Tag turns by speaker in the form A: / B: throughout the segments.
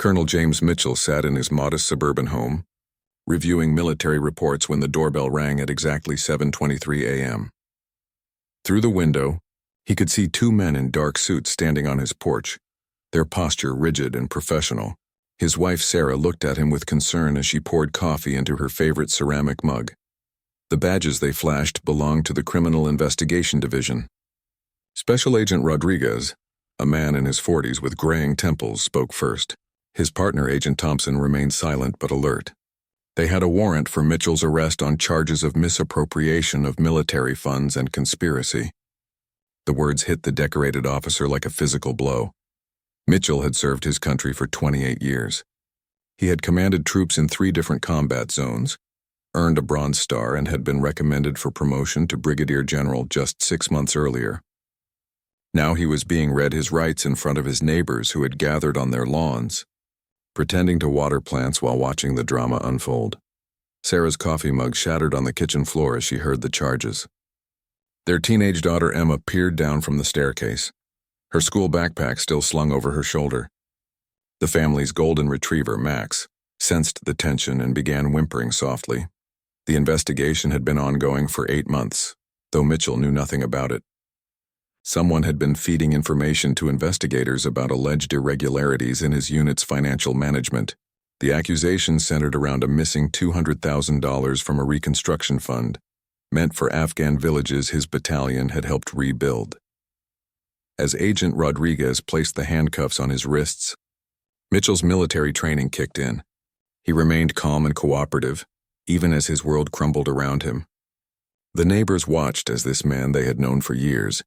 A: Colonel James Mitchell sat in his modest suburban home, reviewing military reports when the doorbell rang at exactly 7:23 a.m. Through the window, he could see two men in dark suits standing on his porch, their posture rigid and professional. His wife Sarah looked at him with concern as she poured coffee into her favorite ceramic mug. The badges they flashed belonged to the Criminal Investigation Division. Special Agent Rodriguez, a man in his 40s with graying temples, spoke first. His partner, Agent Thompson, remained silent but alert. They had a warrant for Mitchell's arrest on charges of misappropriation of military funds and conspiracy. The words hit the decorated officer like a physical blow. Mitchell had served his country for 28 years. He had commanded troops in 3 different combat zones, earned a Bronze Star, and had been recommended for promotion to Brigadier General just 6 months earlier. Now he was being read his rights in front of his neighbors who had gathered on their lawns, pretending to water plants while watching the drama unfold. Sarah's coffee mug shattered on the kitchen floor as she heard the charges. Their teenage daughter Emma peered down from the staircase, her school backpack still slung over her shoulder. The family's golden retriever, Max, sensed the tension and began whimpering softly. The investigation had been ongoing for 8 months, though Mitchell knew nothing about it. Someone had been feeding information to investigators about alleged irregularities in his unit's financial management. The accusation centered around a missing $200,000 from a reconstruction fund, meant for Afghan villages his battalion had helped rebuild. As Agent Rodriguez placed the handcuffs on his wrists, Mitchell's military training kicked in. He remained calm and cooperative, even as his world crumbled around him. The neighbors watched as this man they had known for years,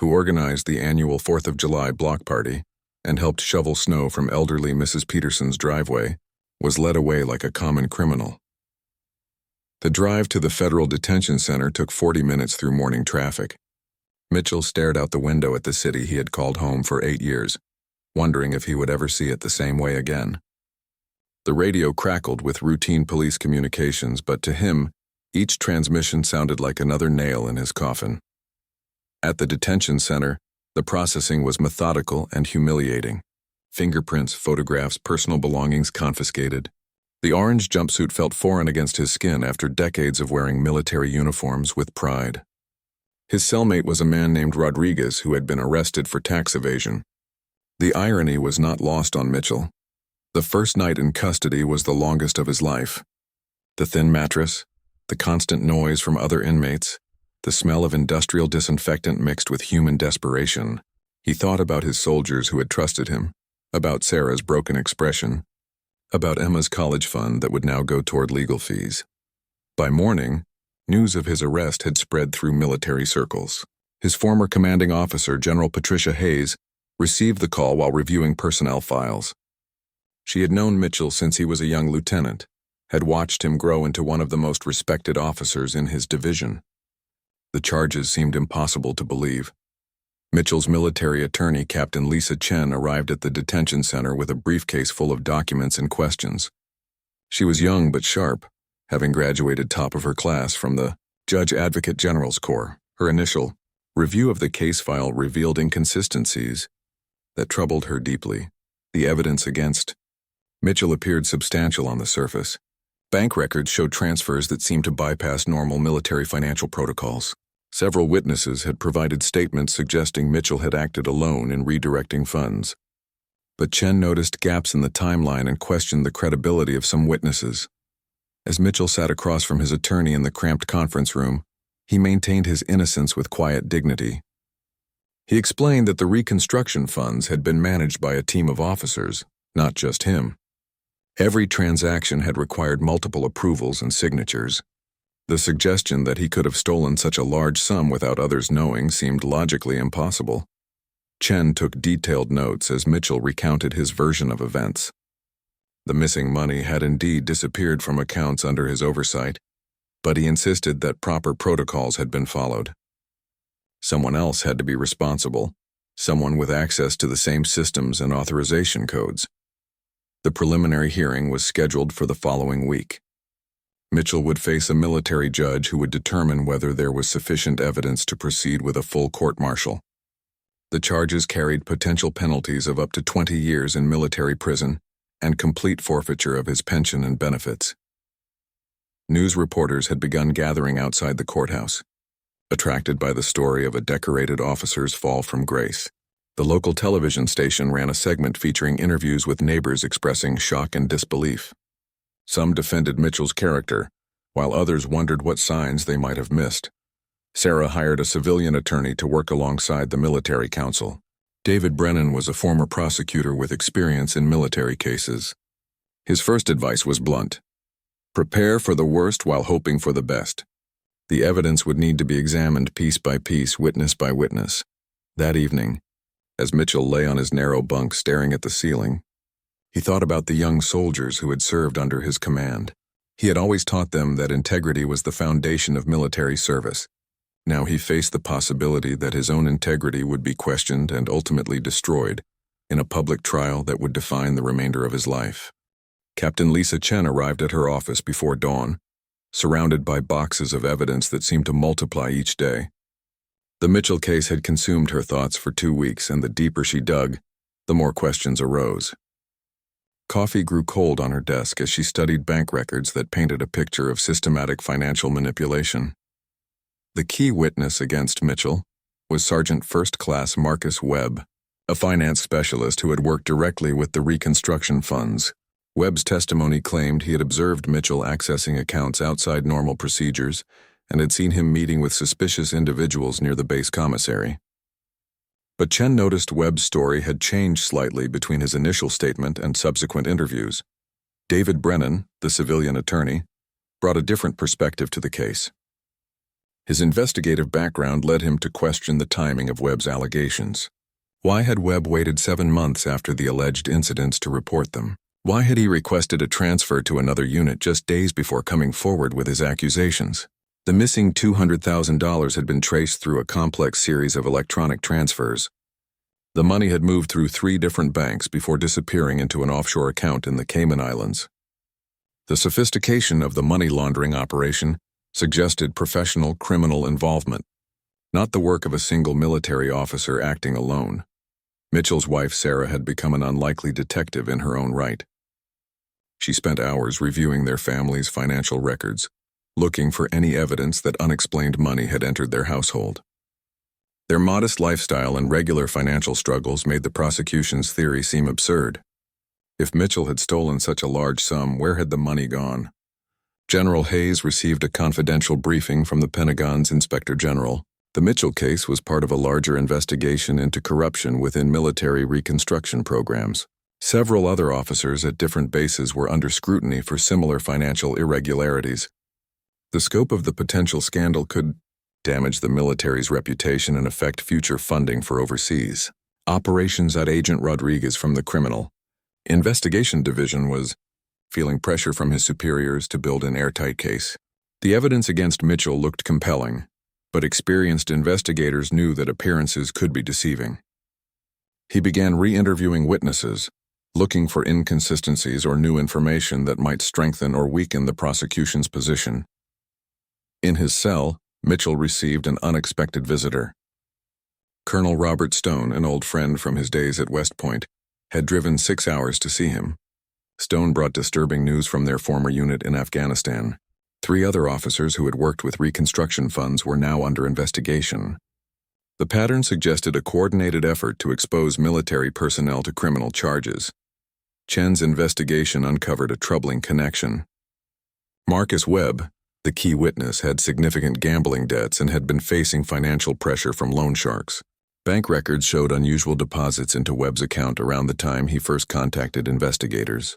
A: who organized the annual 4th of July block party and helped shovel snow from elderly Mrs. Peterson's driveway, was led away like a common criminal. The drive to the federal detention center took 40 minutes through morning traffic. Mitchell stared out the window at the city he had called home for 8 years, wondering if he would ever see it the same way again. The radio crackled with routine police communications, but to him, each transmission sounded like another nail in his coffin. At the detention center, the processing was methodical and humiliating. Fingerprints, photographs, personal belongings confiscated. The orange jumpsuit felt foreign against his skin after decades of wearing military uniforms with pride. His cellmate was a man named Rodriguez who had been arrested for tax evasion. The irony was not lost on Mitchell. The first night in custody was the longest of his life. The thin mattress, the constant noise from other inmates, the smell of industrial disinfectant mixed with human desperation. He thought about his soldiers who had trusted him, about Sarah's broken expression, about Emma's college fund that would now go toward legal fees. By morning, news of his arrest had spread through military circles. His former commanding officer, General Patricia Hayes, received the call while reviewing personnel files. She had known Mitchell since he was a young lieutenant, had watched him grow into one of the most respected officers in his division. The charges seemed impossible to believe. Mitchell's military attorney, Captain Lisa Chen, arrived at the detention center with a briefcase full of documents and questions. She was young but sharp, having graduated top of her class from the Judge Advocate General's Corps. Her initial review of the case file revealed inconsistencies that troubled her deeply. The evidence against Mitchell appeared substantial on the surface. Bank records showed transfers that seemed to bypass normal military financial protocols. Several witnesses had provided statements suggesting Mitchell had acted alone in redirecting funds. But Chen noticed gaps in the timeline and questioned the credibility of some witnesses. As Mitchell sat across from his attorney in the cramped conference room, he maintained his innocence with quiet dignity. He explained that the reconstruction funds had been managed by a team of officers, not just him. Every transaction had required multiple approvals and signatures. The suggestion that he could have stolen such a large sum without others knowing seemed logically impossible. Chen took detailed notes as Mitchell recounted his version of events. The missing money had indeed disappeared from accounts under his oversight, but he insisted that proper protocols had been followed. Someone else had to be responsible, someone with access to the same systems and authorization codes. The preliminary hearing was scheduled for the following week. Mitchell would face a military judge who would determine whether there was sufficient evidence to proceed with a full court-martial. The charges carried potential penalties of up to 20 years in military prison and complete forfeiture of his pension and benefits. News reporters had begun gathering outside the courthouse, attracted by the story of a decorated officer's fall from grace. The local television station ran a segment featuring interviews with neighbors expressing shock and disbelief. Some defended Mitchell's character, while others wondered what signs they might have missed. Sarah hired a civilian attorney to work alongside the military counsel. David Brennan was a former prosecutor with experience in military cases. His first advice was blunt: prepare for the worst while hoping for the best. The evidence would need to be examined piece by piece, witness by witness. That evening, as Mitchell lay on his narrow bunk staring at the ceiling, he thought about the young soldiers who had served under his command. He had always taught them that integrity was the foundation of military service. Now he faced the possibility that his own integrity would be questioned and ultimately destroyed in a public trial that would define the remainder of his life. Captain Lisa Chen arrived at her office before dawn, surrounded by boxes of evidence that seemed to multiply each day. The Mitchell case had consumed her thoughts for 2 weeks, and the deeper she dug, the more questions arose. Coffee grew cold on her desk as she studied bank records that painted a picture of systematic financial manipulation. The key witness against Mitchell was Sergeant First Class Marcus Webb, a finance specialist who had worked directly with the reconstruction funds. Webb's testimony claimed he had observed Mitchell accessing accounts outside normal procedures and had seen him meeting with suspicious individuals near the base commissary. But Chen noticed Webb's story had changed slightly between his initial statement and subsequent interviews. David Brennan, the civilian attorney, brought a different perspective to the case. His investigative background led him to question the timing of Webb's allegations. Why had Webb waited 7 months after the alleged incidents to report them? Why had he requested a transfer to another unit just days before coming forward with his accusations? The missing $200,000 had been traced through a complex series of electronic transfers. The money had moved through 3 different banks before disappearing into an offshore account in the Cayman Islands. The sophistication of the money laundering operation suggested professional criminal involvement, not the work of a single military officer acting alone. Mitchell's wife, Sarah, had become an unlikely detective in her own right. She spent hours reviewing their family's financial records, looking for any evidence that unexplained money had entered their household. Their modest lifestyle and regular financial struggles made the prosecution's theory seem absurd. If Mitchell had stolen such a large sum, where had the money gone? General Hayes received a confidential briefing from the Pentagon's Inspector General. The Mitchell case was part of a larger investigation into corruption within military reconstruction programs. Several other officers at different bases were under scrutiny for similar financial irregularities. The scope of the potential scandal could damage the military's reputation and affect future funding for overseas operations. At Agent Rodriguez from the Criminal Investigation Division was feeling pressure from his superiors to build an airtight case. The evidence against Mitchell looked compelling, but experienced investigators knew that appearances could be deceiving. He began re-interviewing witnesses, looking for inconsistencies or new information that might strengthen or weaken the prosecution's position. In his cell, Mitchell received an unexpected visitor. Colonel Robert Stone, an old friend from his days at West Point, had driven 6 hours to see him. Stone brought disturbing news from their former unit in Afghanistan. 3 other officers who had worked with reconstruction funds were now under investigation. The pattern suggested a coordinated effort to expose military personnel to criminal charges. Chen's investigation uncovered a troubling connection. Marcus Webb, the key witness, had significant gambling debts and had been facing financial pressure from loan sharks. Bank records showed unusual deposits into Webb's account around the time he first contacted investigators.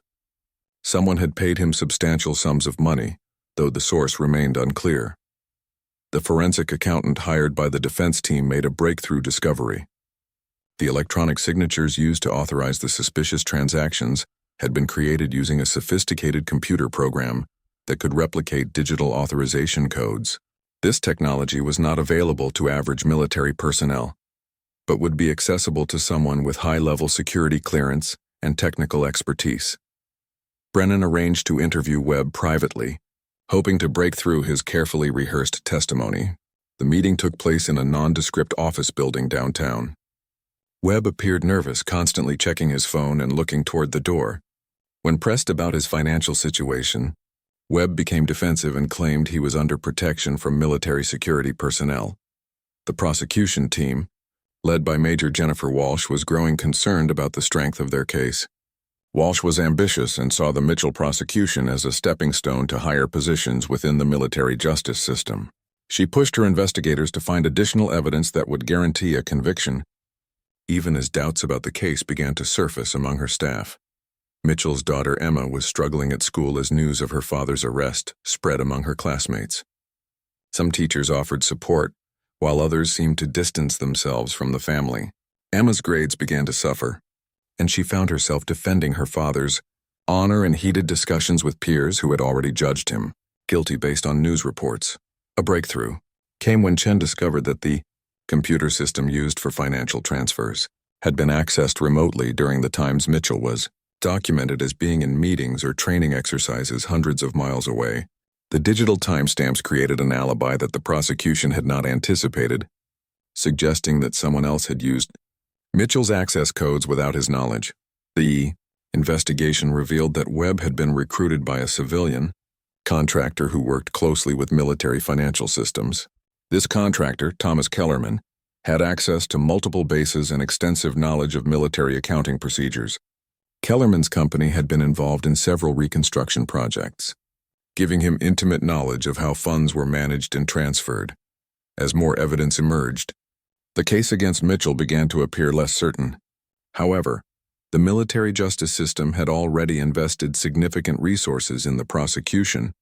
A: Someone had paid him substantial sums of money, though the source remained unclear. The forensic accountant hired by the defense team made a breakthrough discovery. The electronic signatures used to authorize the suspicious transactions had been created using a sophisticated computer program that could replicate digital authorization codes. This technology was not available to average military personnel, but would be accessible to someone with high-level security clearance and technical expertise. Brennan arranged to interview Webb privately, hoping to break through his carefully rehearsed testimony. The meeting took place in a nondescript office building downtown. Webb appeared nervous, constantly checking his phone and looking toward the door. When pressed about his financial situation, Webb became defensive and claimed he was under protection from military security personnel. The prosecution team, led by Major Jennifer Walsh, was growing concerned about the strength of their case. Walsh was ambitious and saw the Mitchell prosecution as a stepping stone to higher positions within the military justice system. She pushed her investigators to find additional evidence that would guarantee a conviction, even as doubts about the case began to surface among her staff. Mitchell's daughter Emma was struggling at school as news of her father's arrest spread among her classmates. Some teachers offered support, while others seemed to distance themselves from the family. Emma's grades began to suffer, and she found herself defending her father's honor in heated discussions with peers who had already judged him guilty based on news reports. A breakthrough came when Chen discovered that the computer system used for financial transfers had been accessed remotely during the times Mitchell was documented as being in meetings or training exercises hundreds of miles away. The digital timestamps created an alibi that the prosecution had not anticipated, suggesting that someone else had used Mitchell's access codes without his knowledge. The investigation revealed that Webb had been recruited by a civilian contractor who worked closely with military financial systems. This contractor, Thomas Kellerman, had access to multiple bases and extensive knowledge of military accounting procedures. Kellerman's company had been involved in several reconstruction projects, giving him intimate knowledge of how funds were managed and transferred. As more evidence emerged, the case against Mitchell began to appear less certain. However, the military justice system had already invested significant resources in the prosecution,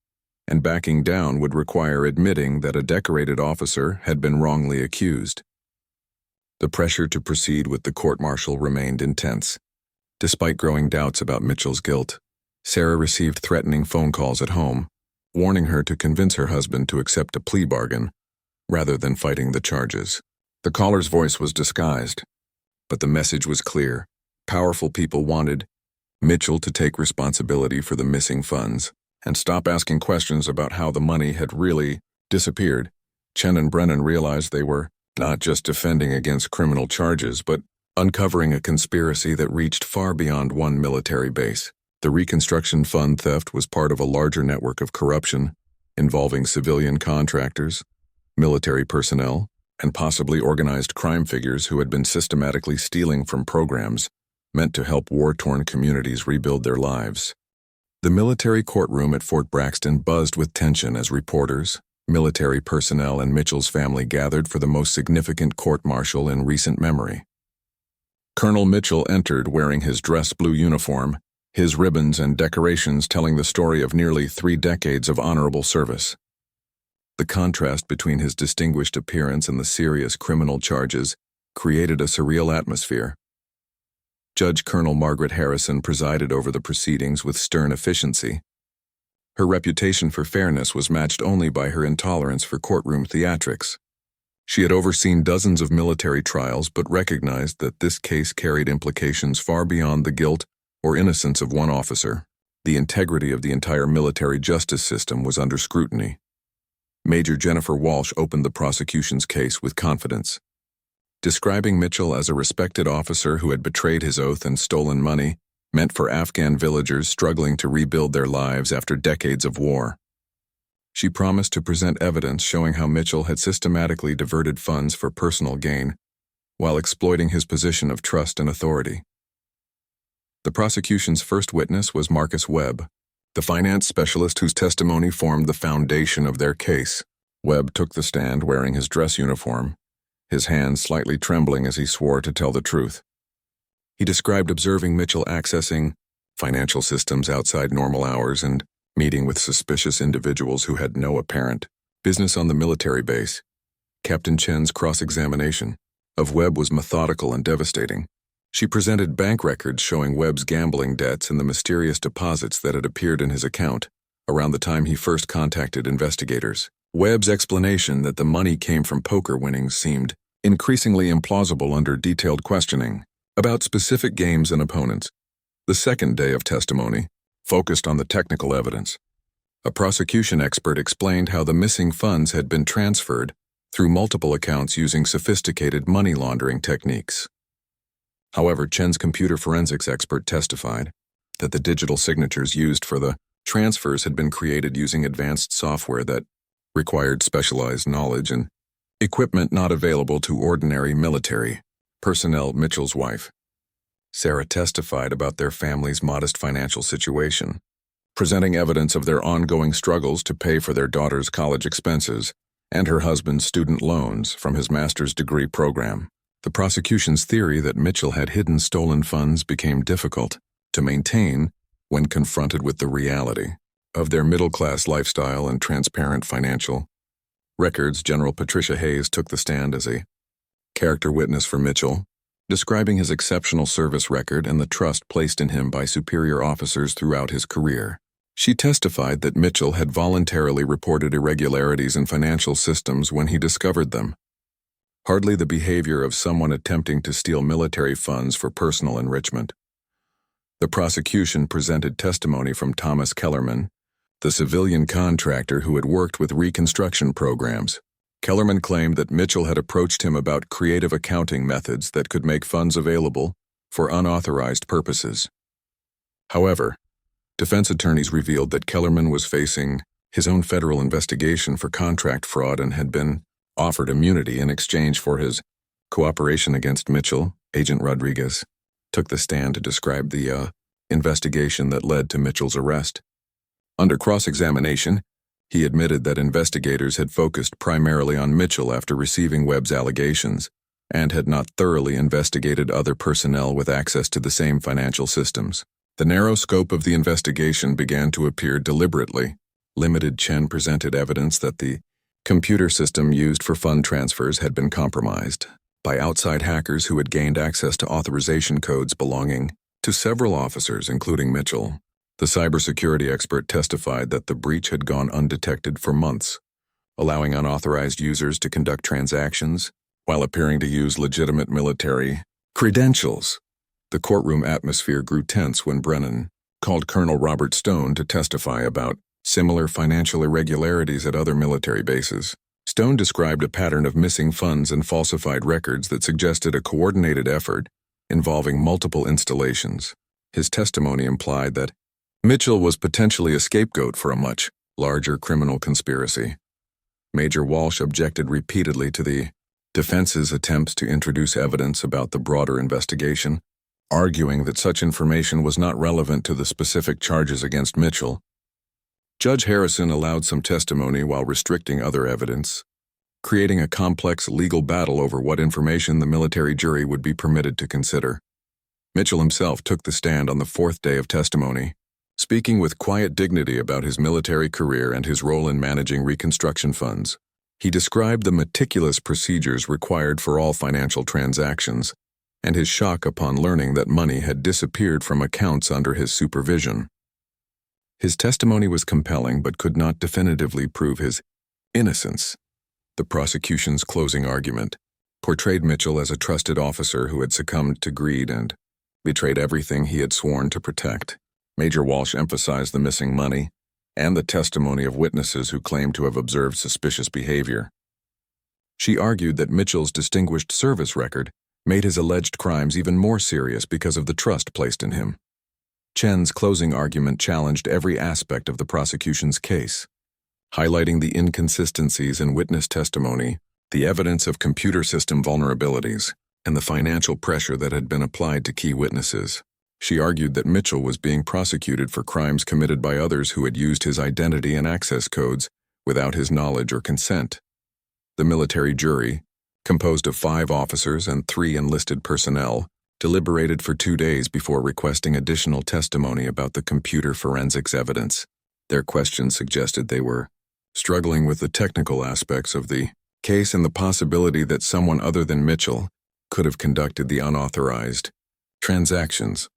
A: and backing down would require admitting that a decorated officer had been wrongly accused. The pressure to proceed with the court-martial remained intense. Despite growing doubts about Mitchell's guilt, Sarah received threatening phone calls at home, warning her to convince her husband to accept a plea bargain rather than fighting the charges. The caller's voice was disguised, but the message was clear. Powerful people wanted Mitchell to take responsibility for the missing funds and stop asking questions about how the money had really disappeared. Chen and Brennan realized they were not just defending against criminal charges, but uncovering a conspiracy that reached far beyond one military base. The reconstruction fund theft was part of a larger network of corruption involving civilian contractors, military personnel, and possibly organized crime figures who had been systematically stealing from programs meant to help war-torn communities rebuild their lives. The military courtroom at Fort Braxton buzzed with tension as reporters, military personnel, and Mitchell's family gathered for the most significant court-martial in recent memory. Colonel Mitchell entered wearing his dress blue uniform, his ribbons and decorations telling the story of nearly 3 decades of honorable service. The contrast between his distinguished appearance and the serious criminal charges created a surreal atmosphere. Judge Colonel Margaret Harrison presided over the proceedings with stern efficiency. Her reputation for fairness was matched only by her intolerance for courtroom theatrics. She had overseen dozens of military trials but recognized that this case carried implications far beyond the guilt or innocence of one officer. The integrity of the entire military justice system was under scrutiny. Major Jennifer Walsh opened the prosecution's case with confidence. Describing Mitchell as a respected officer who had betrayed his oath and stolen money meant for Afghan villagers struggling to rebuild their lives after decades of war. She promised to present evidence showing how Mitchell had systematically diverted funds for personal gain while exploiting his position of trust and authority. The prosecution's first witness was Marcus Webb, the finance specialist whose testimony formed the foundation of their case. Webb took the stand wearing his dress uniform, his hands slightly trembling as he swore to tell the truth. He described observing Mitchell accessing financial systems outside normal hours and meeting with suspicious individuals who had no apparent business on the military base. Captain Chen's cross-examination of Webb was methodical and devastating. She presented bank records showing Webb's gambling debts and the mysterious deposits that had appeared in his account around the time he first contacted investigators. Webb's explanation that the money came from poker winnings seemed increasingly implausible under detailed questioning about specific games and opponents. The second day of testimony focused on the technical evidence. A prosecution expert explained how the missing funds had been transferred through multiple accounts using sophisticated money laundering techniques. However, Chen's computer forensics expert testified that the digital signatures used for the transfers had been created using advanced software that required specialized knowledge and equipment not available to ordinary military personnel. Mitchell's wife, Sarah, testified about their family's modest financial situation, presenting evidence of their ongoing struggles to pay for their daughter's college expenses and her husband's student loans from his master's degree program. The prosecution's theory that Mitchell had hidden stolen funds became difficult to maintain when confronted with the reality of their middle-class lifestyle and transparent financial records. General Patricia Hayes took the stand as a character witness for Mitchell, describing his exceptional service record and the trust placed in him by superior officers throughout his career. She testified that Mitchell had voluntarily reported irregularities in financial systems when he discovered them. Hardly the behavior of someone attempting to steal military funds for personal enrichment. The prosecution presented testimony from Thomas Kellerman, the civilian contractor who had worked with reconstruction programs. Kellerman claimed that Mitchell had approached him about creative accounting methods that could make funds available for unauthorized purposes. However, defense attorneys revealed that Kellerman was facing his own federal investigation for contract fraud and had been offered immunity in exchange for his cooperation against Mitchell. Agent Rodriguez took the stand to describe the investigation that led to Mitchell's arrest. Under cross-examination, he admitted that investigators had focused primarily on Mitchell after receiving Webb's allegations and had not thoroughly investigated other personnel with access to the same financial systems. The narrow scope of the investigation began to appear deliberately limited. Chen presented evidence that the computer system used for fund transfers had been compromised by outside hackers who had gained access to authorization codes belonging to several officers, including Mitchell. The cybersecurity expert testified that the breach had gone undetected for months, allowing unauthorized users to conduct transactions while appearing to use legitimate military credentials. The courtroom atmosphere grew tense when Brennan called Colonel Robert Stone to testify about similar financial irregularities at other military bases. Stone described a pattern of missing funds and falsified records that suggested a coordinated effort involving multiple installations. His testimony implied that Mitchell was potentially a scapegoat for a much larger criminal conspiracy. Major Walsh objected repeatedly to the defense's attempts to introduce evidence about the broader investigation, arguing that such information was not relevant to the specific charges against Mitchell. Judge Harrison allowed some testimony while restricting other evidence, creating a complex legal battle over what information the military jury would be permitted to consider. Mitchell himself took the stand on the fourth day of testimony, speaking with quiet dignity about his military career and his role in managing reconstruction funds. He described the meticulous procedures required for all financial transactions and his shock upon learning that money had disappeared from accounts under his supervision. His testimony was compelling but could not definitively prove his innocence. The prosecution's closing argument portrayed Mitchell as a trusted officer who had succumbed to greed and betrayed everything he had sworn to protect. Major Walsh emphasized the missing money and the testimony of witnesses who claimed to have observed suspicious behavior. She argued that Mitchell's distinguished service record made his alleged crimes even more serious because of the trust placed in him. Chen's closing argument challenged every aspect of the prosecution's case, highlighting the inconsistencies in witness testimony, the evidence of computer system vulnerabilities, and the financial pressure that had been applied to key witnesses. She argued that Mitchell was being prosecuted for crimes committed by others who had used his identity and access codes without his knowledge or consent. The military jury, composed of 5 officers and 3 enlisted personnel, deliberated for 2 days before requesting additional testimony about the computer forensics evidence. Their questions suggested they were struggling with the technical aspects of the case and the possibility that someone other than Mitchell could have conducted the unauthorized transactions.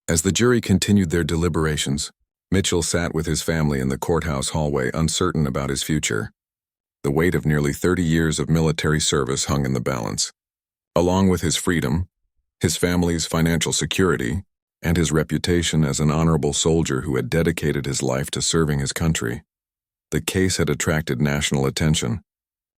A: As the jury continued their deliberations, Mitchell sat with his family in the courthouse hallway, uncertain about his future. The weight of nearly 30 years of military service hung in the balance. Along with his freedom, his family's financial security, and his reputation as an honorable soldier who had dedicated his life to serving his country, the case had attracted national attention,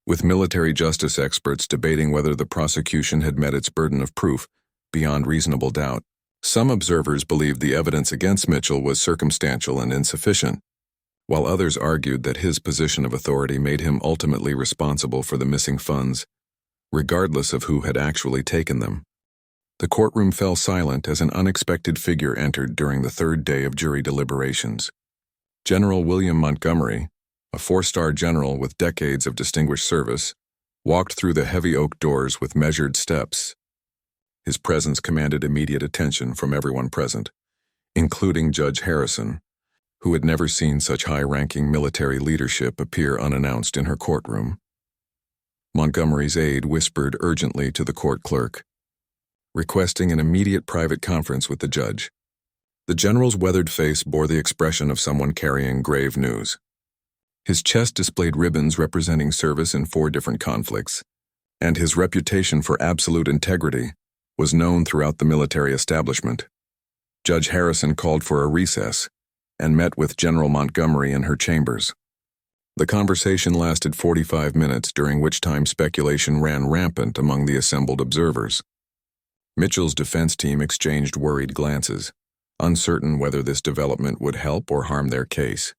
A: with military justice experts debating whether the prosecution had met its burden of proof beyond reasonable doubt. Some observers believed the evidence against Mitchell was circumstantial and insufficient, while others argued that his position of authority made him ultimately responsible for the missing funds, regardless of who had actually taken them. The courtroom fell silent as an unexpected figure entered during the third day of jury deliberations. General William Montgomery, a four-star general with decades of distinguished service, walked through the heavy oak doors with measured steps. His presence commanded immediate attention from everyone present, including Judge Harrison, who had never seen such high-ranking military leadership appear unannounced in her courtroom. Montgomery's aide whispered urgently to the court clerk, requesting an immediate private conference with the judge. The general's weathered face bore the expression of someone carrying grave news. His chest displayed ribbons representing service in 4 different conflicts, and his reputation for absolute integrity was known throughout the military establishment. Judge Harrison called for a recess and met with General Montgomery in her chambers. The conversation lasted 45 minutes, during which time speculation ran rampant among the assembled observers. Mitchell's defense team exchanged worried glances, uncertain whether this development would help or harm their case.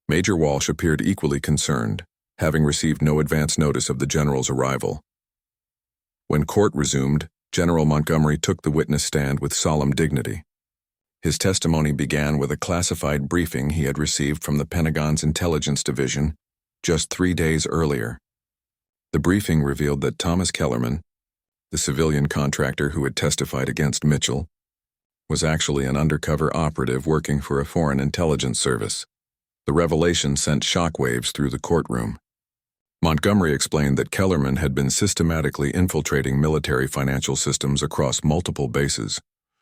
A: Major Walsh appeared equally concerned, having received no advance notice of the general's arrival. When court resumed, General Montgomery took the witness stand with solemn dignity. His testimony began with a classified briefing he had received from the Pentagon's Intelligence Division just 3 days earlier. The briefing revealed that Thomas Kellerman, the civilian contractor who had testified against Mitchell, was actually an undercover operative working for a foreign intelligence service. The revelation sent shockwaves through the courtroom. Montgomery explained that Kellerman had been systematically infiltrating military financial systems across multiple bases,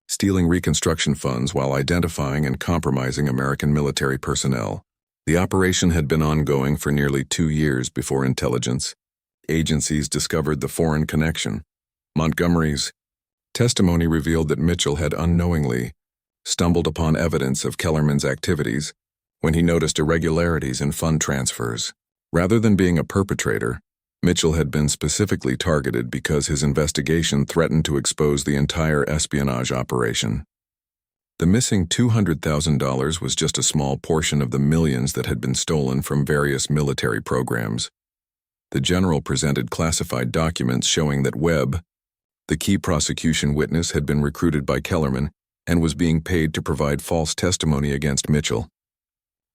A: stealing reconstruction funds while identifying and compromising American military personnel. The operation had been ongoing for nearly 2 years before intelligence agencies discovered the foreign connection. Montgomery's testimony revealed that Mitchell had unknowingly stumbled upon evidence of Kellerman's activities when he noticed irregularities in fund transfers. Rather than being a perpetrator, Mitchell had been specifically targeted because his investigation threatened to expose the entire espionage operation. The missing $200,000 was just a small portion of the millions that had been stolen from various military programs. The general presented classified documents showing that Webb, the key prosecution witness, had been recruited by Kellerman and was being paid to provide false testimony against Mitchell.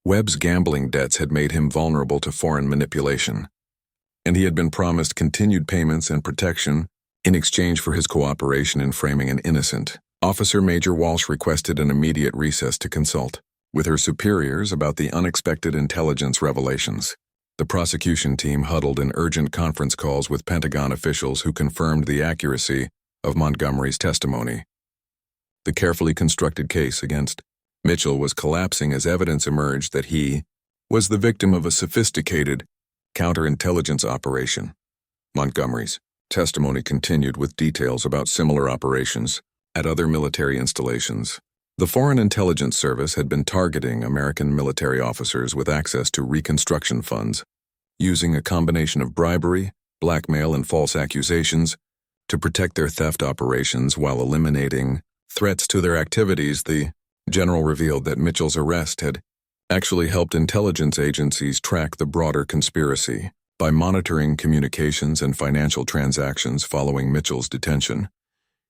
A: Webb's gambling debts had made him vulnerable to foreign manipulation, and he had been promised continued payments and protection in exchange for his cooperation in framing an innocent. Officer Major Walsh requested an immediate recess to consult with her superiors about the unexpected intelligence revelations. The prosecution team huddled in urgent conference calls with Pentagon officials who confirmed the accuracy of Montgomery's testimony. The carefully constructed case against Mitchell was collapsing as evidence emerged that he was the victim of a sophisticated counterintelligence operation. Montgomery's testimony continued with details about similar operations at other military installations. The Foreign Intelligence Service had been targeting American military officers with access to reconstruction funds, using a combination of bribery, blackmail, and false accusations to protect their theft operations while eliminating threats to their activities. The general revealed that Mitchell's arrest had actually helped intelligence agencies track the broader conspiracy. By monitoring communications and financial transactions following Mitchell's detention,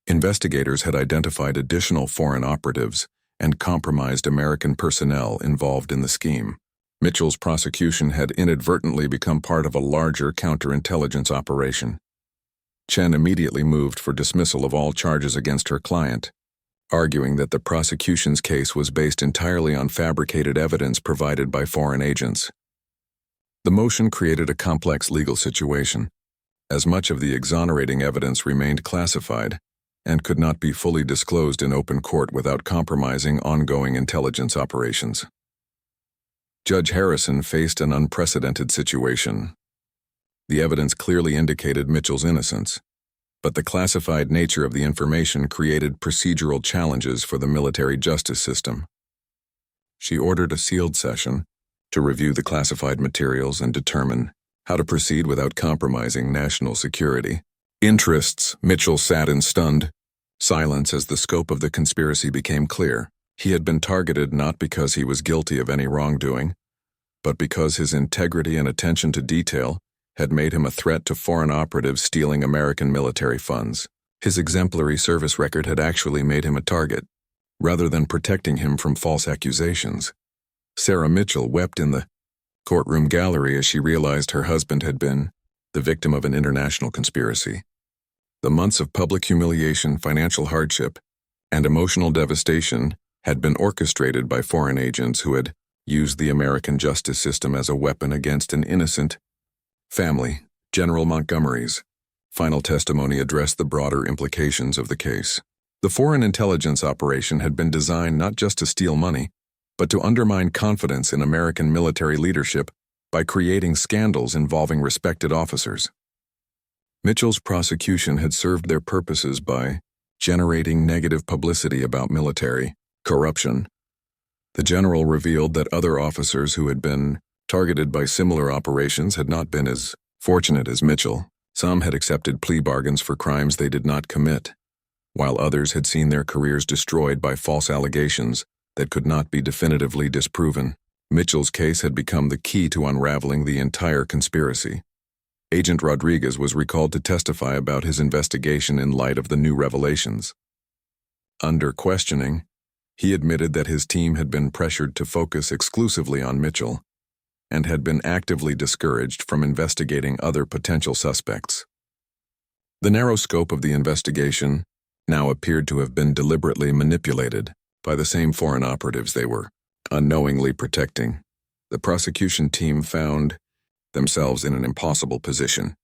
A: investigators had identified additional foreign operatives and compromised American personnel involved in the scheme. Mitchell's prosecution had inadvertently become part of a larger counterintelligence operation. Chen immediately moved for dismissal of all charges against her client, arguing that the prosecution's case was based entirely on fabricated evidence provided by foreign agents. The motion created a complex legal situation, as much of the exonerating evidence remained classified and could not be fully disclosed in open court without compromising ongoing intelligence operations. Judge Harrison faced an unprecedented situation. The evidence clearly indicated Mitchell's innocence, but the classified nature of the information created procedural challenges for the military justice system. She ordered a sealed session to review the classified materials and determine how to proceed without compromising national security interests. Mitchell sat in stunned Silence as the scope of the conspiracy became clear. He had been targeted not because he was guilty of any wrongdoing, but because his integrity and attention to detail had made him a threat to foreign operatives stealing American military funds. His exemplary service record had actually made him a target, rather than protecting him from false accusations. Sarah Mitchell wept in the courtroom gallery as she realized her husband had been the victim of an international conspiracy. The months of public humiliation, financial hardship, and emotional devastation had been orchestrated by foreign agents who had used the American justice system as a weapon against an innocent family. General Montgomery's final testimony addressed the broader implications of the case. The foreign intelligence operation had been designed not just to steal money, but to undermine confidence in American military leadership by creating scandals involving respected officers. Mitchell's prosecution had served their purposes by generating negative publicity about military corruption. The general revealed that other officers who had been targeted by similar operations had not been as fortunate as Mitchell. Some had accepted plea bargains for crimes they did not commit, while others had seen their careers destroyed by false allegations that could not be definitively disproven. Mitchell's case had become the key to unraveling the entire conspiracy. Agent Rodriguez was recalled to testify about his investigation in light of the new revelations. Under questioning, he admitted that his team had been pressured to focus exclusively on Mitchell and had been actively discouraged from investigating other potential suspects. The narrow scope of the investigation now appeared to have been deliberately manipulated by the same foreign operatives they were unknowingly protecting. The prosecution team found themselves in an impossible position.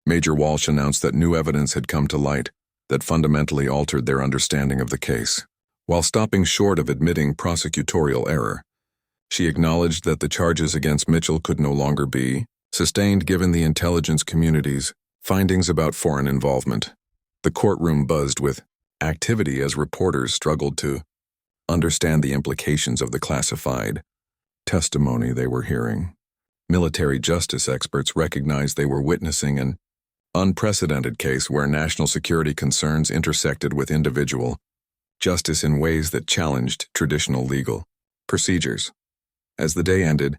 A: Major Walsh announced that new evidence had come to light that fundamentally altered their understanding of the case. While stopping short of admitting prosecutorial error, she acknowledged that the charges against Mitchell could no longer be sustained given the intelligence community's findings about foreign involvement. The courtroom buzzed with activity as reporters struggled to understand the implications of the classified testimony they were hearing. Military justice experts recognized they were witnessing an unprecedented case where national security concerns intersected with individual justice in ways that challenged traditional legal procedures. As the day ended,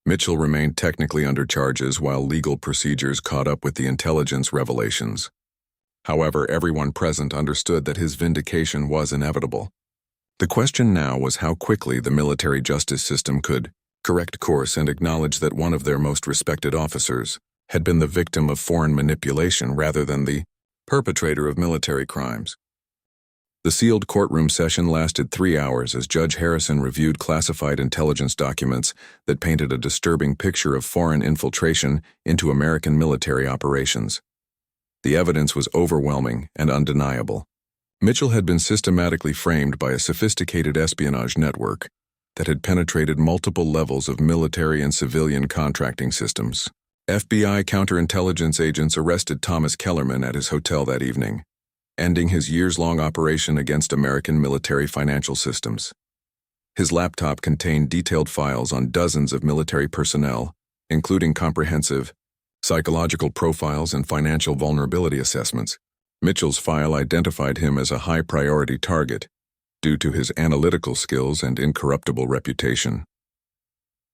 A: Mitchell remained technically under charges while legal procedures caught up with the intelligence revelations. However, everyone present understood that his vindication was inevitable. The question now was how quickly the military justice system could correct course and acknowledge that one of their most respected officers had been the victim of foreign manipulation rather than the perpetrator of military crimes. The sealed courtroom session lasted 3 hours as Judge Harrison reviewed classified intelligence documents that painted a disturbing picture of foreign infiltration into American military operations. The evidence was overwhelming and undeniable. Mitchell had been systematically framed by a sophisticated espionage network that had penetrated multiple levels of military and civilian contracting systems. FBI counterintelligence agents arrested Thomas Kellerman at his hotel that evening, ending his years-long operation against American military financial systems. His laptop contained detailed files on dozens of military personnel, including comprehensive psychological profiles and financial vulnerability assessments. Mitchell's file identified him as a high-priority target due to his analytical skills and incorruptible reputation.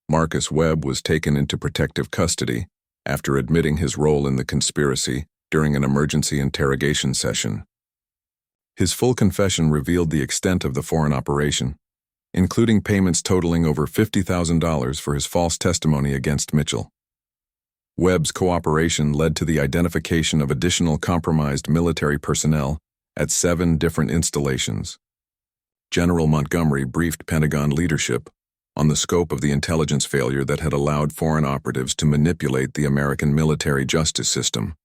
A: Marcus Webb was taken into protective custody after admitting his role in the conspiracy during an emergency interrogation session. His full confession revealed the extent of the foreign operation, including payments totaling over $50,000 for his false testimony against Mitchell. Webb's cooperation led to the identification of additional compromised military personnel at 7 different installations. General Montgomery briefed Pentagon leadership on the scope of the intelligence failure that had allowed foreign operatives to manipulate the American military justice system.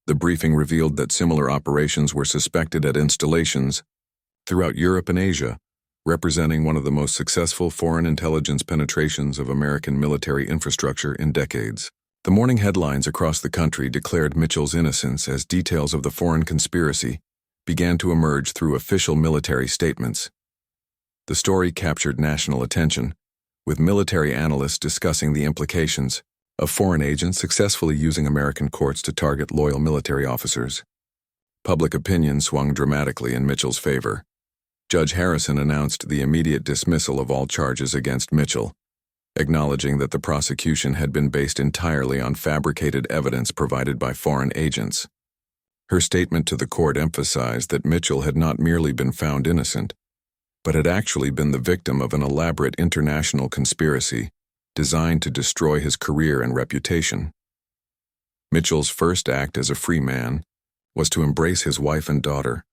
A: The briefing revealed that similar operations were suspected at installations throughout Europe and Asia, representing one of the most successful foreign intelligence penetrations of American military infrastructure in decades. The morning headlines across the country declared Mitchell's innocence as details of the foreign conspiracy began to emerge through official military statements. The story captured national attention, with military analysts discussing the implications of foreign agents successfully using American courts to target loyal military officers. Public opinion swung dramatically in Mitchell's favor. Judge Harrison announced the immediate dismissal of all charges against Mitchell, acknowledging that the prosecution had been based entirely on fabricated evidence provided by foreign agents. Her statement to the court emphasized that Mitchell had not merely been found innocent, but had actually been the victim of an elaborate international conspiracy designed to destroy his career and reputation. Mitchell's first act as a free man was to embrace his wife and daughter,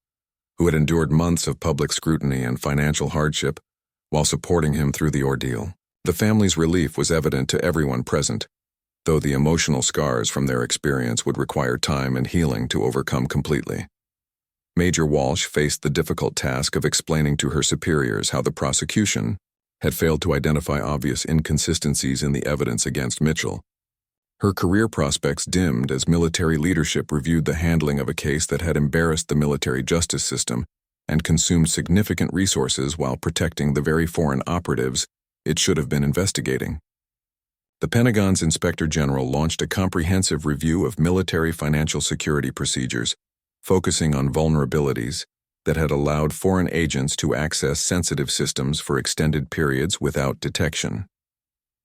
A: who had endured months of public scrutiny and financial hardship while supporting him through the ordeal. The family's relief was evident to everyone present, though the emotional scars from their experience would require time and healing to overcome completely. Major Walsh faced the difficult task of explaining to her superiors how the prosecution had failed to identify obvious inconsistencies in the evidence against Mitchell. Her career prospects dimmed as military leadership reviewed the handling of a case that had embarrassed the military justice system and consumed significant resources while protecting the very foreign operatives it should have been investigating. The Pentagon's Inspector General launched a comprehensive review of military financial security procedures, focusing on vulnerabilities that had allowed foreign agents to access sensitive systems for extended periods without detection.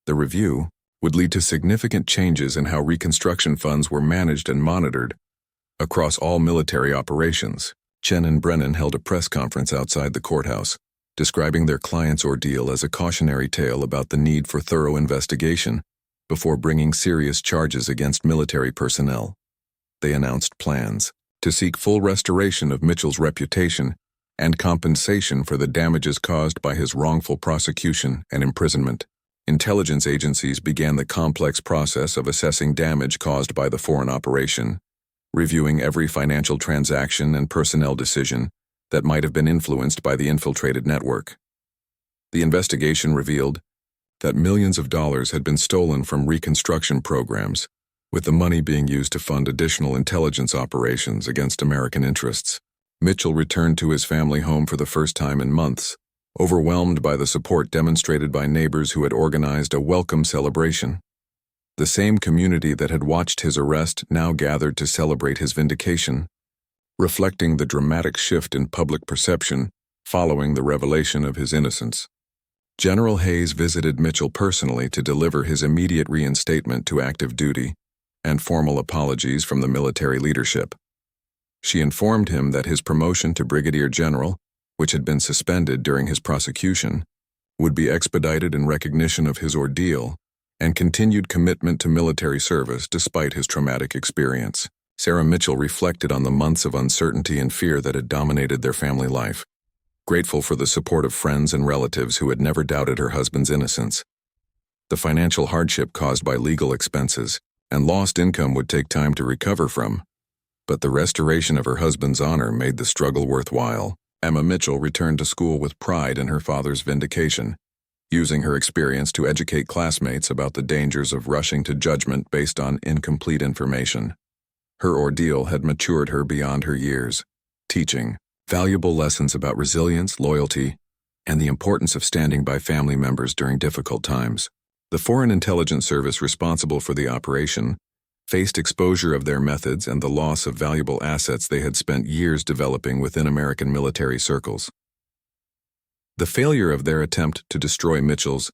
A: The review would lead to significant changes in how reconstruction funds were managed and monitored across all military operations. Chen and Brennan held a press conference outside the courthouse, describing their client's ordeal as a cautionary tale about the need for thorough investigation before bringing serious charges against military personnel. They announced plans to seek full restoration of Mitchell's reputation and compensation for the damages caused by his wrongful prosecution and imprisonment. Intelligence agencies began the complex process of assessing damage caused by the foreign operation, reviewing every financial transaction and personnel decision that might have been influenced by the infiltrated network. The investigation revealed that millions of dollars had been stolen from reconstruction programs, with the money being used to fund additional intelligence operations against American interests. Mitchell returned to his family home for the first time in months, overwhelmed by the support demonstrated by neighbors who had organized a welcome celebration. The same community that had watched his arrest now gathered to celebrate his vindication, reflecting the dramatic shift in public perception following the revelation of his innocence. General Hayes visited Mitchell personally to deliver his immediate reinstatement to active duty and formal apologies from the military leadership. She informed him that his promotion to brigadier general, which had been suspended during his prosecution, would be expedited in recognition of his ordeal and continued commitment to military service despite his traumatic experience. Sarah Mitchell reflected on the months of uncertainty and fear that had dominated their family life, grateful for the support of friends and relatives who had never doubted her husband's innocence. The financial hardship caused by legal expenses and lost income would take time to recover from, but the restoration of her husband's honor made the struggle worthwhile. Emma Mitchell returned to school with pride in her father's vindication, using her experience to educate classmates about the dangers of rushing to judgment based on incomplete information. Her ordeal had matured her beyond her years, teaching valuable lessons about resilience, loyalty, and the importance of standing by family members during difficult times. The Foreign Intelligence Service responsible for the operation faced exposure of their methods and the loss of valuable assets they had spent years developing within American military circles. The failure of their attempt to destroy Mitchell's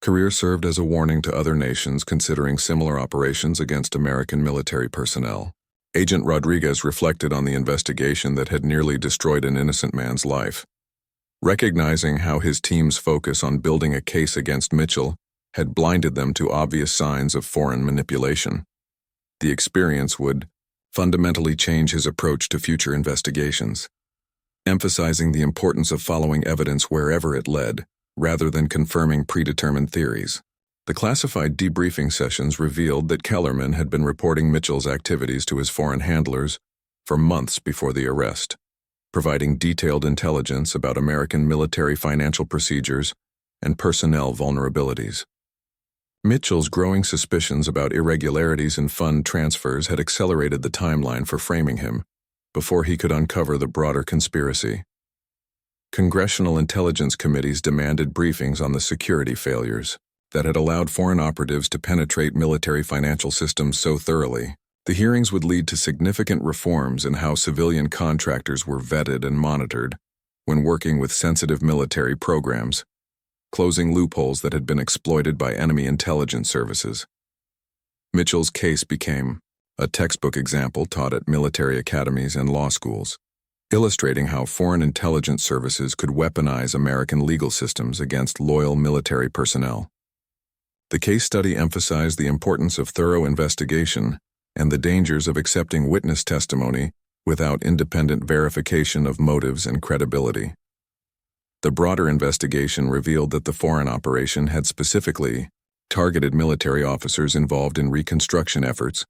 A: career served as a warning to other nations considering similar operations against American military personnel. Agent Rodriguez reflected on the investigation that had nearly destroyed an innocent man's life. Recognizing how his team's focus on building a case against Mitchell had blinded them to obvious signs of foreign manipulation, the experience would fundamentally change his approach to future investigations, emphasizing the importance of following evidence wherever it led, rather than confirming predetermined theories. The classified debriefing sessions revealed that Kellerman had been reporting Mitchell's activities to his foreign handlers for months before the arrest, providing detailed intelligence about American military financial procedures and personnel vulnerabilities. Mitchell's growing suspicions about irregularities in fund transfers had accelerated the timeline for framing him before he could uncover the broader conspiracy. Congressional intelligence committees demanded briefings on the security failures that had allowed foreign operatives to penetrate military financial systems so thoroughly. The hearings would lead to significant reforms in how civilian contractors were vetted and monitored when working with sensitive military programs, closing loopholes that had been exploited by enemy intelligence services. Mitchell's case became a textbook example taught at military academies and law schools, illustrating how foreign intelligence services could weaponize American legal systems against loyal military personnel. The case study emphasized the importance of thorough investigation and the dangers of accepting witness testimony without independent verification of motives and credibility. The broader investigation revealed that the foreign operation had specifically targeted military officers involved in reconstruction efforts,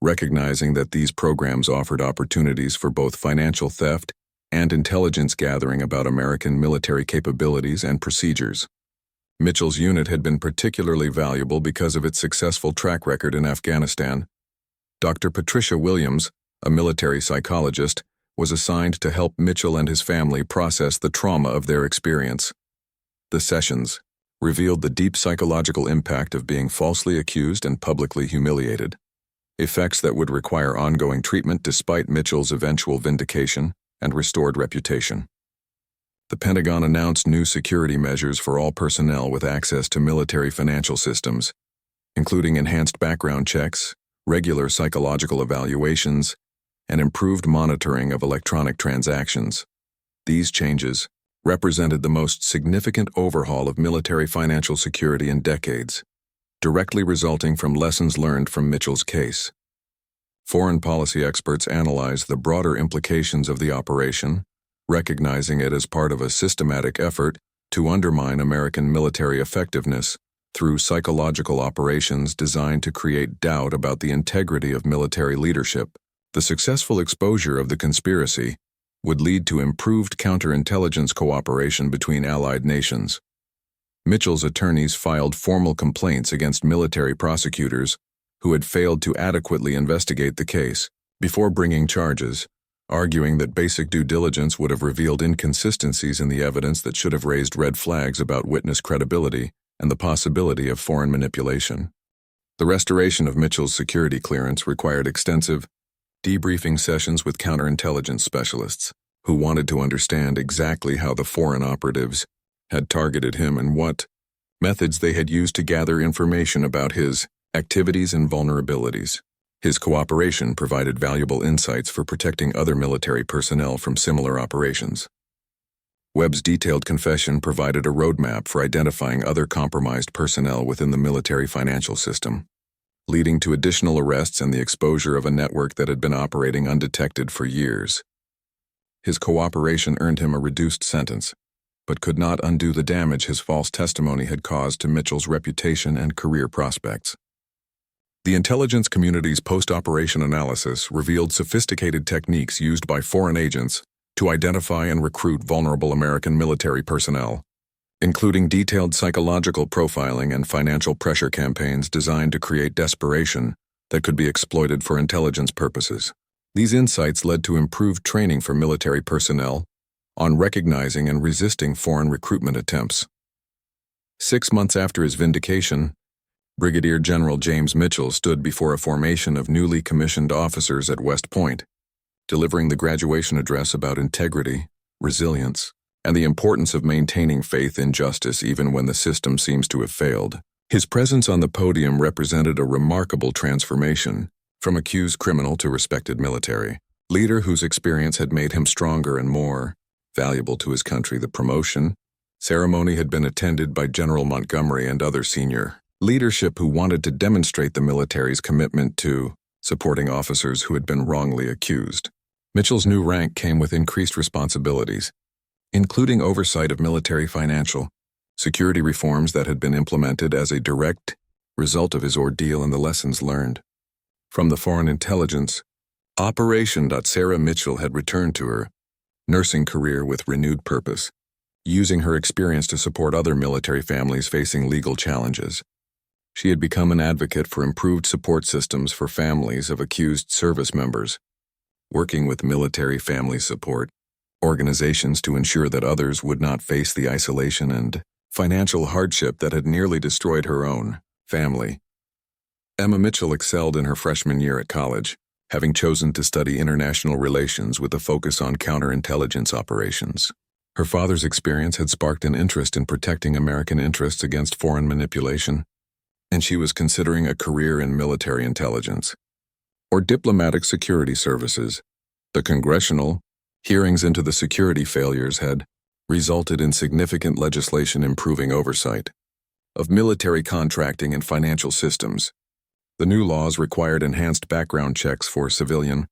A: recognizing that these programs offered opportunities for both financial theft and intelligence gathering about American military capabilities and procedures. Mitchell's unit had been particularly valuable because of its successful track record in Afghanistan. Dr. Patricia Williams, a military psychologist, was assigned to help Mitchell and his family process the trauma of their experience. The sessions revealed the deep psychological impact of being falsely accused and publicly humiliated, effects that would require ongoing treatment despite Mitchell's eventual vindication and restored reputation. The Pentagon announced new security measures for all personnel with access to military financial systems, including enhanced background checks, regular psychological evaluations, and improved monitoring of electronic transactions. These changes represented the most significant overhaul of military financial security in decades, directly resulting from lessons learned from Mitchell's case. Foreign policy experts analyzed the broader implications of the operation, recognizing it as part of a systematic effort to undermine American military effectiveness through psychological operations designed to create doubt about the integrity of military leadership. The successful exposure of the conspiracy would lead to improved counterintelligence cooperation between allied nations. Mitchell's attorneys filed formal complaints against military prosecutors who had failed to adequately investigate the case before bringing charges, arguing that basic due diligence would have revealed inconsistencies in the evidence that should have raised red flags about witness credibility and the possibility of foreign manipulation. The restoration of Mitchell's security clearance required extensive debriefing sessions with counterintelligence specialists who wanted to understand exactly how the foreign operatives had targeted him and what methods they had used to gather information about his activities and vulnerabilities. His cooperation provided valuable insights for protecting other military personnel from similar operations. Webb's detailed confession provided a roadmap for identifying other compromised personnel within the military financial system, leading to additional arrests and the exposure of a network that had been operating undetected for years. His cooperation earned him a reduced sentence, but could not undo the damage his false testimony had caused to Mitchell's reputation and career prospects. The intelligence community's post-operation analysis revealed sophisticated techniques used by foreign agents to identify and recruit vulnerable American military personnel, including detailed psychological profiling and financial pressure campaigns designed to create desperation that could be exploited for intelligence purposes. These insights led to improved training for military personnel on recognizing and resisting foreign recruitment attempts. 6 months after his vindication, Brigadier General James Mitchell stood before a formation of newly commissioned officers at West Point, delivering the graduation address about integrity, resilience, and the importance of maintaining faith in justice even when the system seems to have failed. His presence on the podium represented a remarkable transformation from accused criminal to respected military leader whose experience had made him stronger and more valuable to his country. The promotion ceremony had been attended by General Montgomery and other senior leadership who wanted to demonstrate the military's commitment to supporting officers who had been wrongly accused. Mitchell's new rank came with increased responsibilities, including oversight of military financial security reforms that had been implemented as a direct result of his ordeal and the lessons learned from the foreign intelligence operation. Sarah Mitchell had returned to her nursing career with renewed purpose, using her experience to support other military families facing legal challenges. She had become an advocate for improved support systems for families of accused service members, working with military family support organizations to ensure that others would not face the isolation and financial hardship that had nearly destroyed her own family. Emma Mitchell excelled in her freshman year at college, having chosen to study international relations with a focus on counterintelligence operations. Her father's experience had sparked an interest in protecting American interests against foreign manipulation, and she was considering a career in military intelligence or diplomatic security services. The congressional hearings into the security failures had resulted in significant legislation improving oversight of military contracting and financial systems. The new laws required enhanced background checks for civilian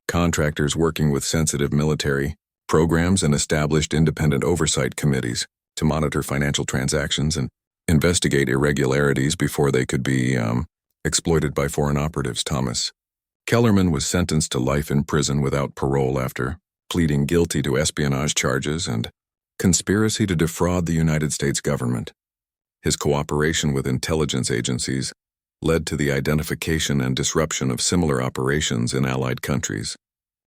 A: contractors working with sensitive military programs and established independent oversight committees to monitor financial transactions and investigate irregularities before they could be exploited by foreign operatives. Thomas Kellerman was sentenced to life in prison without parole after pleading guilty to espionage charges and conspiracy to defraud the United States government. His cooperation with intelligence agencies led to the identification and disruption of similar operations in allied countries,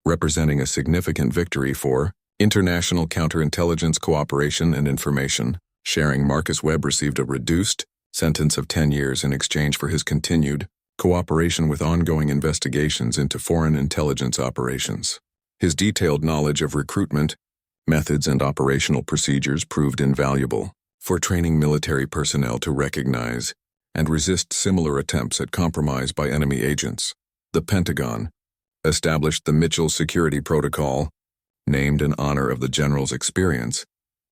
A: representing a significant victory for international counterintelligence cooperation and information sharing. Marcus Webb received a reduced sentence of 10 years in exchange for his continued cooperation with ongoing investigations into foreign intelligence operations. His detailed knowledge of recruitment methods and operational procedures proved invaluable for training military personnel to recognize and resist similar attempts at compromise by enemy agents. The Pentagon established the Mitchell Security Protocol, named in honor of the general's experience,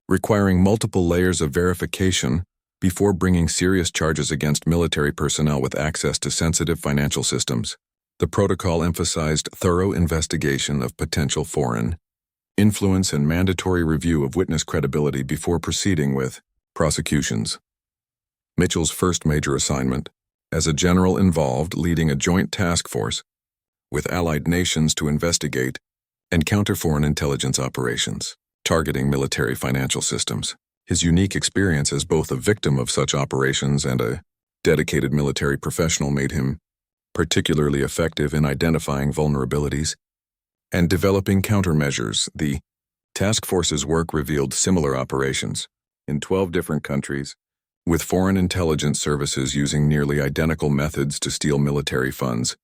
A: requiring multiple layers of verification before bringing serious charges against military personnel with access to sensitive financial systems. The protocol emphasized thorough investigation of potential foreign influence and mandatory review of witness credibility before proceeding with prosecutions. Mitchell's first major assignment, as a general, involved leading a joint task force with allied nations to investigate and counter foreign intelligence operations targeting military financial systems. His unique experience as both a victim of such operations and a dedicated military professional made him particularly effective in identifying vulnerabilities and developing countermeasures. The task force's work revealed similar operations in 12 different countries, with foreign intelligence services using nearly identical methods to steal military funds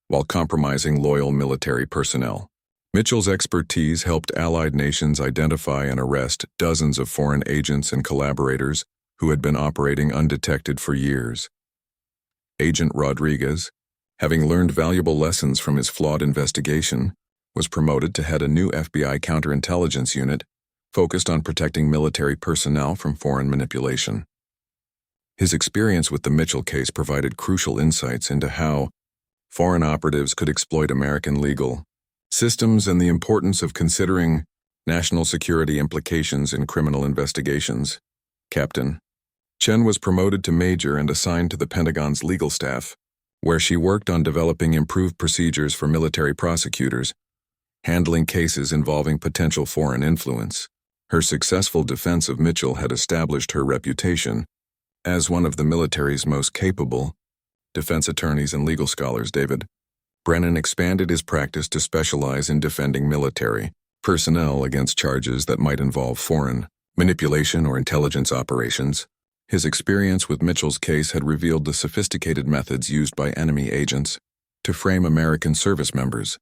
A: while compromising loyal military personnel. Mitchell's expertise helped allied nations identify and arrest dozens of foreign agents and collaborators who had been operating undetected for years. Agent Rodriguez, having learned valuable lessons from his flawed investigation, was promoted to head a new FBI counterintelligence unit focused on protecting military personnel from foreign manipulation. His experience with the Mitchell case provided crucial insights into how foreign operatives could exploit American legal systems and the importance of considering national security implications in criminal investigations. Captain Chen was promoted to major and assigned to the Pentagon's legal staff, where she worked on developing improved procedures for military prosecutors, handling cases involving potential foreign influence. Her successful defense of Mitchell had established her reputation as one of the military's most capable defense attorneys and legal scholars. David Brennan expanded his practice to specialize in defending military personnel against charges that might involve foreign manipulation or intelligence operations. His experience with Mitchell's case had revealed the sophisticated methods used by enemy agents to frame American service members,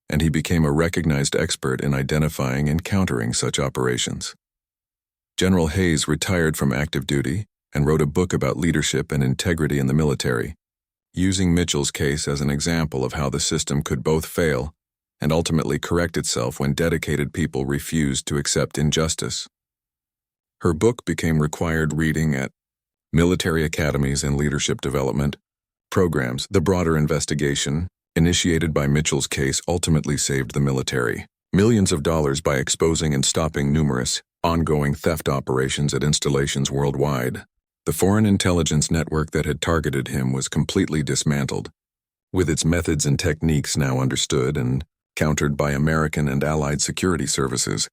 A: and he became a recognized expert in identifying and countering such operations. General Hayes retired from active duty and wrote a book about leadership and integrity in the military, using Mitchell's case as an example of how the system could both fail and ultimately correct itself when dedicated people refused to accept injustice. Her book became required reading at military academies and leadership development programs. The broader investigation initiated by Mitchell's case ultimately saved the military millions of dollars by exposing and stopping numerous ongoing theft operations at installations worldwide. The foreign intelligence network that had targeted him was completely dismantled, with its methods and techniques now understood and countered by American and allied security services.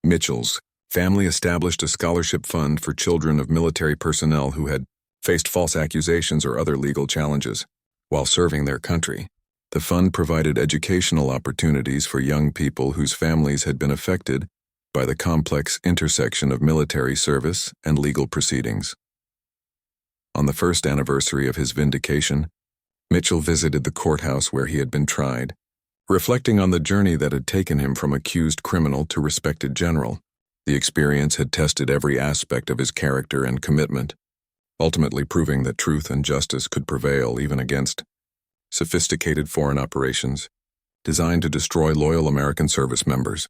A: Mitchell's family established a scholarship fund for children of military personnel who had faced false accusations or other legal challenges while serving their country. The fund provided educational opportunities for young people whose families had been affected by the complex intersection of military service and legal proceedings. On the first anniversary of his vindication, Mitchell visited the courthouse where he had been tried Reflecting on the journey that had taken him from accused criminal to respected general, the experience had tested every aspect of his character and commitment, ultimately proving that truth and justice could prevail even against sophisticated foreign operations designed to destroy loyal American service members.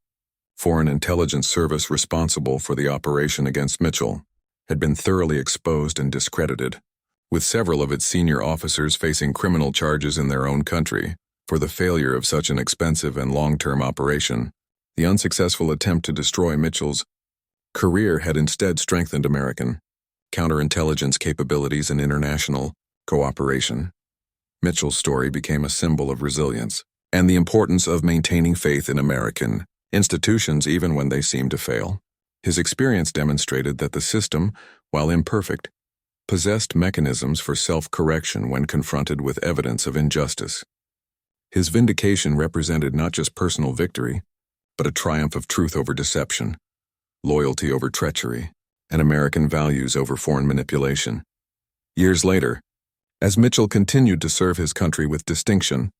A: Foreign intelligence service responsible for the operation against Mitchell had been thoroughly exposed and discredited, with several of its senior officers facing criminal charges in their own country for the failure of such an expensive and long-term operation. The unsuccessful attempt to destroy Mitchell's career had instead strengthened American counterintelligence capabilities and international cooperation. Mitchell's story became a symbol of resilience and the importance of maintaining faith in American institutions even when they seemed to fail. His experience demonstrated that the system, while imperfect, possessed mechanisms for self-correction when confronted with evidence of injustice. His vindication represented not just personal victory, but a triumph of truth over deception, loyalty over treachery, and American values over foreign manipulation. Years later, as Mitchell continued to serve his country with distinction,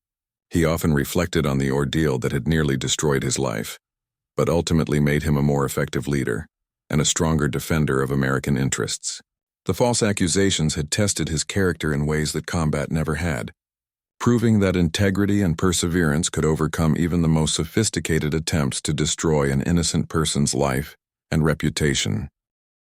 A: he often reflected on the ordeal that had nearly destroyed his life, but ultimately made him a more effective leader and a stronger defender of American interests. The false accusations had tested his character in ways that combat never had, proving that integrity and perseverance could overcome even the most sophisticated attempts to destroy an innocent person's life and reputation.